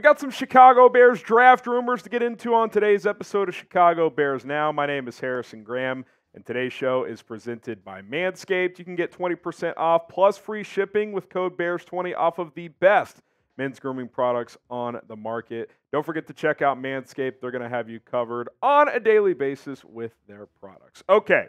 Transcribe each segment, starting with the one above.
got some Chicago Bears draft rumors to get into on today's episode of Chicago Bears Now. My name is Harrison Graham, and today's show is presented by Manscaped. You can get 20% off plus free shipping with code BEARS20 off of the best men's grooming products on the market. Don't forget to check out Manscaped. They're going to have you covered on a daily basis with their products. Okay,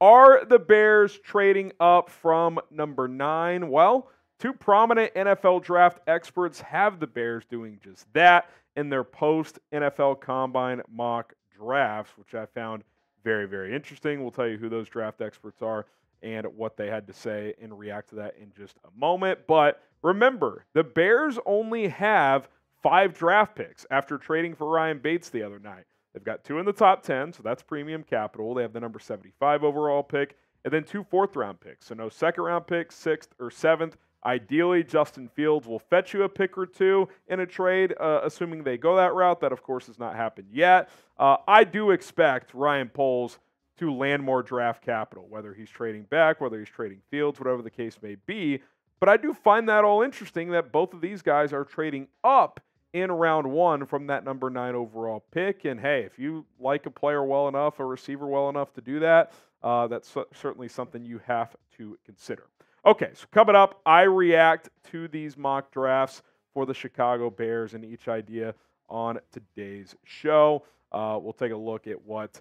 are the Bears trading up from number 9? Well, two prominent NFL draft experts have the Bears doing just that in their post-NFL Combine mock drafts, which I found very, very interesting. We'll tell you who those draft experts are and what they had to say and react to that in just a moment. But remember, the Bears only have 5 draft picks after trading for Ryan Bates the other night. They've got 2 in the top 10, so that's premium capital. They have the number 75 overall pick, and then 2 fourth-round picks. So no second-round picks, 6th or 7th. Ideally, Justin Fields will fetch you a pick or 2 in a trade, assuming they go that route. That, of course, has not happened yet. I do expect Ryan Poles to land more draft capital, whether he's trading back, whether he's trading Fields, whatever the case may be. But I do find that all interesting that both of these guys are trading up in round 1 from that number 9 overall pick. And, hey, if you like a player well enough, a receiver well enough to do that, that's certainly something you have to consider. Okay, so coming up, I react to these mock drafts for the Chicago Bears and each idea on today's show. We'll take a look at what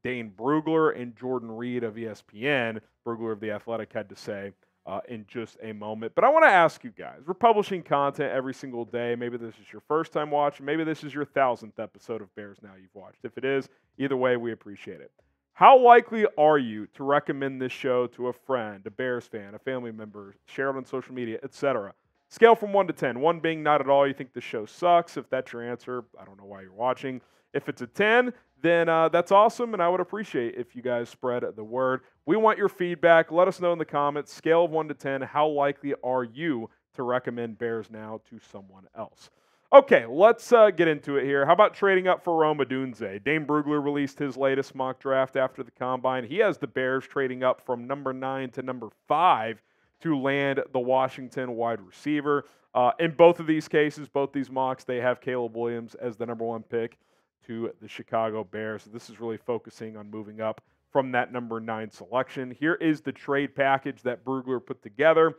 Dane Brugler and Jordan Reid of ESPN, Brugler of The Athletic, had to say in just a moment. But I want to ask you guys, we're publishing content every single day. Maybe this is your first time watching. Maybe this is your 1,000th episode of Bears Now you've watched. If it is, either way, we appreciate it. How likely are you to recommend this show to a friend, a Bears fan, a family member, share it on social media, etc.? Scale from 1 to 10. 1 being not at all, you think the show sucks. If that's your answer, I don't know why you're watching. If it's a 10, then that's awesome, and I would appreciate if you guys spread the word. We want your feedback. Let us know in the comments. Scale of 1 to 10, how likely are you to recommend Bears Now to someone else? Okay, let's get into it here. How about trading up for Rome Odunze? Dane Brugler released his latest mock draft after the Combine. He has the Bears trading up from number 9 to number 5 to land the Washington wide receiver. In both of these cases, both these mocks, they have Caleb Williams as the number 1 pick to the Chicago Bears. So this is really focusing on moving up from that number 9 selection. Here is the trade package that Brugler put together.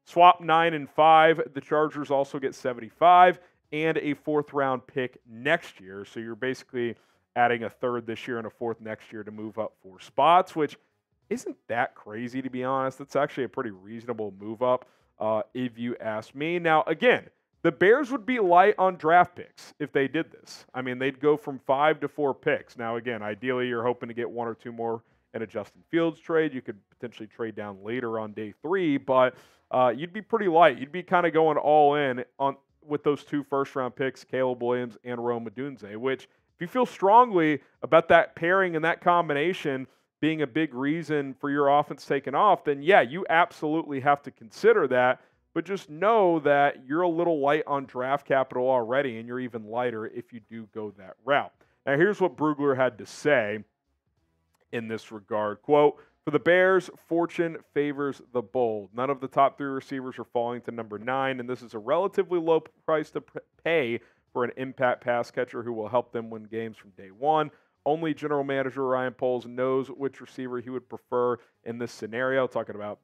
Swap 9 and 5. The Chargers also get 75. And a 4th-round pick next year. So you're basically adding a 3rd this year and a 4th next year to move up 4 spots, which isn't that crazy, to be honest. That's actually a pretty reasonable move up, if you ask me. Now, again, the Bears would be light on draft picks if they did this. I mean, they'd go from 5 to 4 picks. Now, again, ideally, you're hoping to get 1 or 2 more in a Justin Fields trade. You could potentially trade down later on day 3, but you'd be pretty light. You'd be kind of going all in on with those 2 first-round picks, Caleb Williams and Rome Odunze, which if you feel strongly about that pairing and that combination being a big reason for your offense taking off, then yeah, you absolutely have to consider that, but just know that you're a little light on draft capital already, and you're even lighter if you do go that route. Now, here's what Brugler had to say in this regard. Quote, "For the Bears, fortune favors the bold. None of the top 3 receivers are falling to number 9, and this is a relatively low price to pay for an impact pass catcher who will help them win games from day 1. Only general manager Ryan Poles knows which receiver he would prefer in this scenario," talking about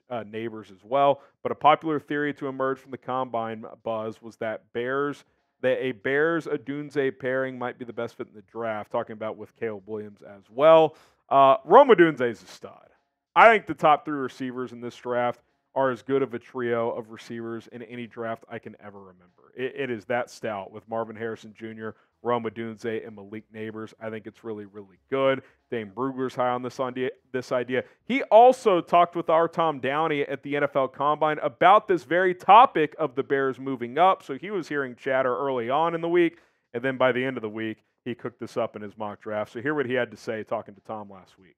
Nabers as well. But a popular theory to emerge from the Combine buzz was that a Bears-Odunze pairing might be the best fit in the draft, talking about with Caleb Williams as well. Rome Odunze is a stud. I think the top 3 receivers in this draft are as good of a trio of receivers in any draft I can ever remember. It is that stout with Marvin Harrison Jr., Rome Odunze, and Malik Nabers. I think it's really, really good. Dane Brugler's high on this idea. He also talked with our Tom Downey at the NFL Combine about this very topic of the Bears moving up. So he was hearing chatter early on in the week, and then by the end of the week, he cooked this up in his mock draft. So hear what he had to say talking to Tom last week.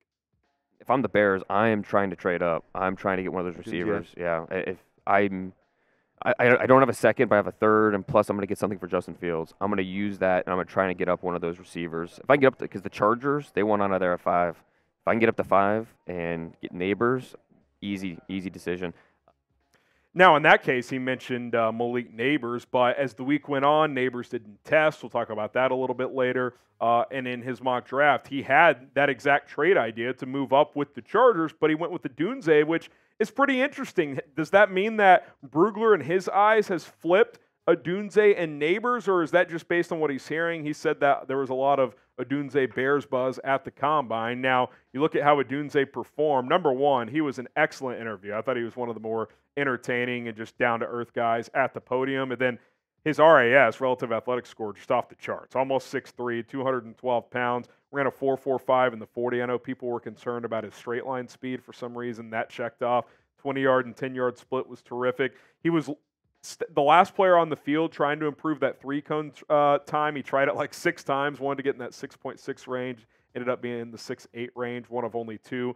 If I'm the Bears, I am trying to trade up. I'm trying to get one of those receivers. Yeah. If I don't have a 2nd, but I have a 3rd, and plus I'm going to get something for Justin Fields. I'm going to use that, and I'm going to try to get up one of those receivers. If I can get up because the Chargers, they went on out there at 5. If I can get up to 5 and get Nabers, easy decision. Now, in that case, he mentioned Malik Nabers, but as the week went on, Nabers didn't test. We'll talk about that a little bit later. And in his mock draft, he had that exact trade idea to move up with the Chargers, but he went with Odunze, which is pretty interesting. Does that mean that Brugler, in his eyes, has flipped Odunze and Nabers, or is that just based on what he's hearing? He said that there was a lot of Odunze Bears buzz at the Combine. Now, you look at how Odunze performed. Number one, he was an excellent interview. I thought he was one of the more entertaining and just down-to-earth guys at the podium. And then his RAS, relative athletic score, just off the charts. Almost 6'3", 212 pounds. Ran a 4.45 in the 40. I know people were concerned about his straight line speed for some reason. That checked off. 20-yard and 10-yard split was terrific. He was the last player on the field trying to improve that three-cone time. He tried it like 6 times, wanted to get in that 6.6 range, ended up being in the 6.8 range, one of only 2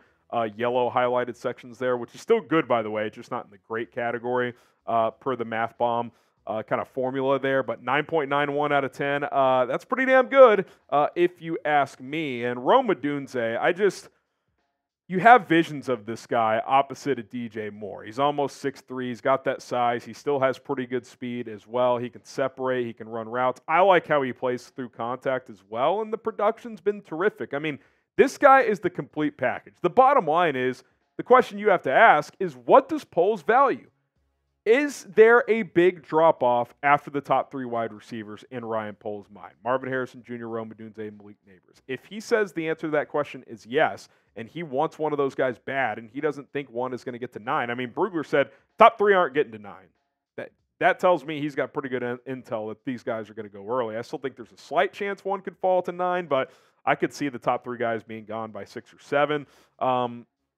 yellow highlighted sections there, which is still good, by the way, just not in the great category per the Math Bomb kind of formula there, but 9.91 out of 10, that's pretty damn good if you ask me. And Rome Odunze, you have visions of this guy opposite of DJ Moore. He's almost 6'3", he's got that size, he still has pretty good speed as well. He can separate, he can run routes. I like how he plays through contact as well, and the production's been terrific. I mean, this guy is the complete package. The bottom line is, the question you have to ask is, what does Poles value? Is there a big drop-off after the top 3 wide receivers in Ryan Poles' mind? Marvin Harrison Jr., Rome Odunze, and Malik Nabers. If he says the answer to that question is yes, and he wants one of those guys bad, and he doesn't think one is going to get to 9. I mean, Brugler said top 3 aren't getting to 9. That tells me he's got pretty good intel that these guys are going to go early. I still think there's a slight chance one could fall to 9, but I could see the top 3 guys being gone by 6 or 7.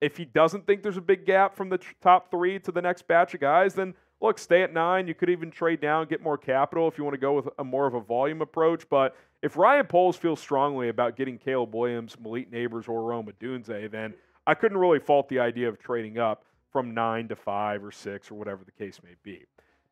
If he doesn't think there's a big gap from the top 3 to the next batch of guys, then look, stay at 9. You could even trade down, get more capital if you want to go with a more of a volume approach. But if Ryan Poles feels strongly about getting Caleb Williams, Malik Nabers, or Rome Odunze, then I couldn't really fault the idea of trading up from 9 to 5 or 6 or whatever the case may be.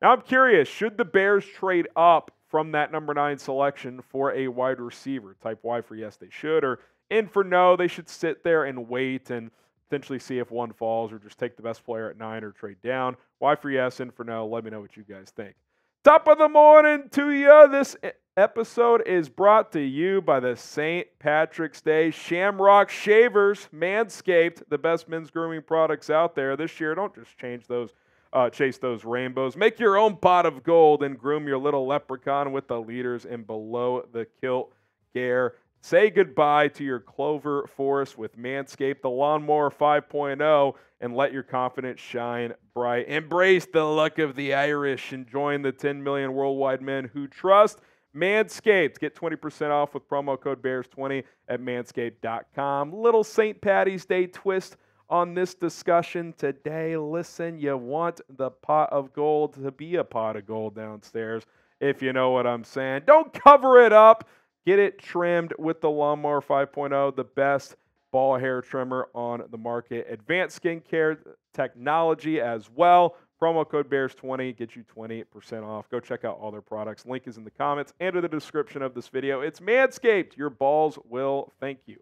Now I'm curious, should the Bears trade up from that number 9 selection for a wide receiver? Type Y for yes, they should, or in for no, they should sit there and wait and potentially see if one falls, or just take the best player at 9 or trade down. Y for yes, in for no. Let me know what you guys think. Top of the morning to you. This episode is brought to you by the St. Patrick's Day Shamrock Shavers, Manscaped, the best men's grooming products out there this year. Don't just chase those rainbows. Make your own pot of gold and groom your little leprechaun with the leaders in below the kilt gear. Say goodbye to your clover forest with Manscaped, the Lawnmower 5.0, and let your confidence shine bright. Embrace the luck of the Irish and join the 10 million worldwide men who trust Manscaped. Get 20% off with promo code BEARS20 at manscaped.com. Little St. Patty's Day twist on this discussion today. Listen, you want the pot of gold to be a pot of gold downstairs, if you know what I'm saying. Don't cover it up. Get it trimmed with the Lawnmower 5.0, the best ball hair trimmer on the market. Advanced skincare technology as well. Promo code BEARS20 gets you 20% off. Go check out all their products. Link is in the comments and in the description of this video. It's Manscaped. Your balls will thank you.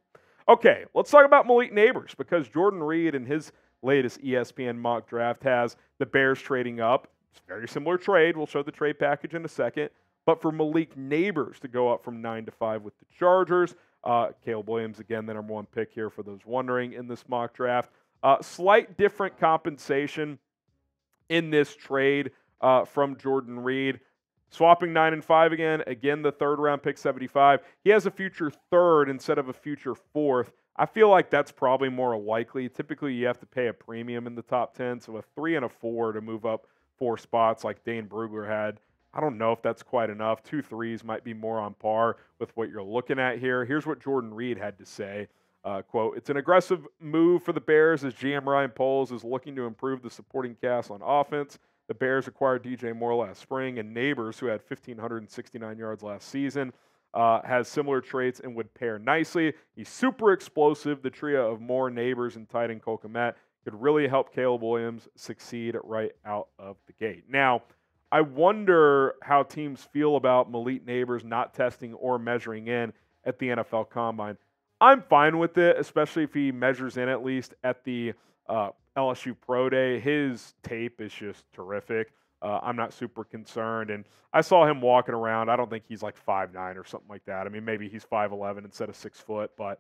Okay, let's talk about Malik Nabers, because Jordan Reid in his latest ESPN mock draft has the Bears trading up. It's a very similar trade. We'll show the trade package in a second. But for Malik Nabers to go up from 9 to 5 with the Chargers, Caleb Williams, again, the number 1 pick here for those wondering in this mock draft. Slight different compensation in this trade from Jordan Reid. Swapping 9 and 5 again the 3rd round pick 75. He has a future 3rd instead of a future 4th. I feel like that's probably more likely. Typically, you have to pay a premium in the top 10, so a 3 and a 4 to move up 4 spots like Dane Brugler had. I don't know if that's quite enough. 2 3s might be more on par with what you're looking at here. Here's what Jordan Reid had to say. Quote, "It's an aggressive move for the Bears as GM Ryan Poles is looking to improve the supporting cast on offense. The Bears acquired DJ Moore last spring, and Nabers, who had 1,569 yards last season, has similar traits and would pair nicely. He's super explosive. The trio of Moore, Nabers, and tight end Cole Kmet could really help Caleb Williams succeed right out of the gate." Now, I wonder how teams feel about Malik Nabers not testing or measuring in at the NFL Combine. I'm fine with it, especially if he measures in at least at the LSU Pro Day. His tape is just terrific. I'm not super concerned. And I saw him walking around. I don't think he's like 5'9" or something like that. I mean, maybe he's 5'11" instead of 6 foot, but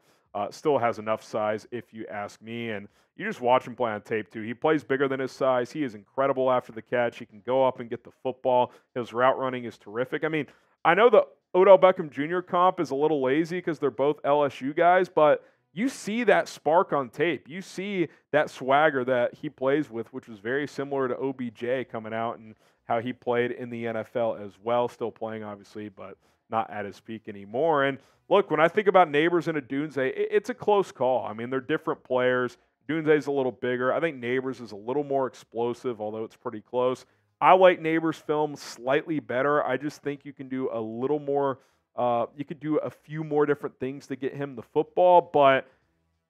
still has enough size if you ask me. And you just watch him play on tape, too. He plays bigger than his size. He is incredible after the catch. He can go up and get the football. His route running is terrific. I mean, I know the Odell Beckham Jr. comp is a little lazy because they're both LSU guys, but you see that spark on tape. You see that swagger that he plays with, which was very similar to OBJ coming out and how he played in the NFL as well. Still playing, obviously, but not at his peak anymore. And look, when I think about Nabers and Odunze, it's a close call. I mean, they're different players. Odunze's a little bigger. I think Nabers is a little more explosive, although it's pretty close. I like Nabers' film slightly better. I just think you can do a little more. You could do a few more different things to get him the football, but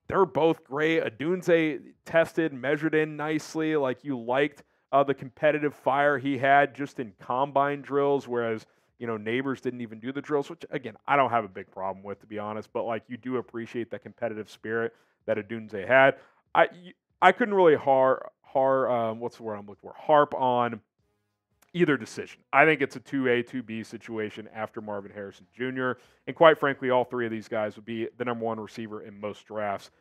they're both great. Odunze tested, measured in nicely. Like, you liked the competitive fire he had just in combine drills, whereas, Nabers didn't even do the drills, which, again, I don't have a big problem with, to be honest, but, like, you do appreciate that competitive spirit that Odunze had. I couldn't really harp on either decision. I think it's a 2A, 2B situation after Marvin Harrison Jr. And quite frankly, all three of these guys would be the number one receiver in most drafts.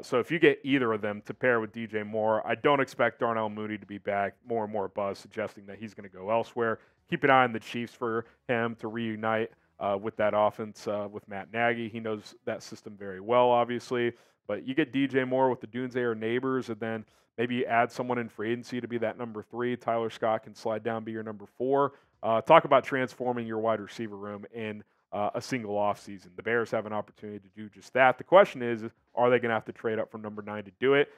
So if you get either of them to pair with DJ Moore, I don't expect Darnell Mooney to be back. More and more buzz suggesting that he's going to go elsewhere. Keep an eye on the Chiefs for him to reunite with that offense with Matt Nagy. He knows that system very well, obviously. But you get DJ Moore with the Odunze or Nabers, and then maybe you add someone in free agency to be that number 3. Tyler Scott can slide down, be your number 4. Talk about transforming your wide receiver room in a single offseason. The Bears have an opportunity to do just that. The question is, are they going to have to trade up from number 9 to do it?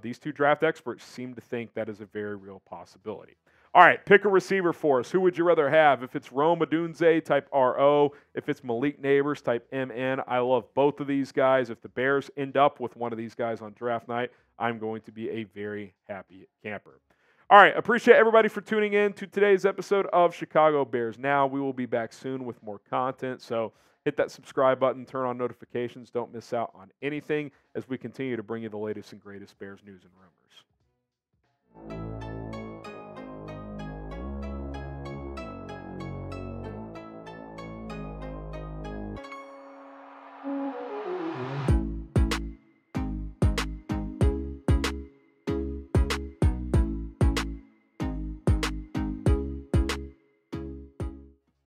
These two draft experts seem to think that is a very real possibility. All right, pick a receiver for us. Who would you rather have? If it's Rome Odunze, type RO. If it's Malik Nabers, type MN. I love both of these guys. If the Bears end up with one of these guys on draft night, I'm going to be a very happy camper. All right, appreciate everybody for tuning in to today's episode of Chicago Bears Now. We will be back soon with more content, so hit that subscribe button, turn on notifications. Don't miss out on anything as we continue to bring you the latest and greatest Bears news and rumors.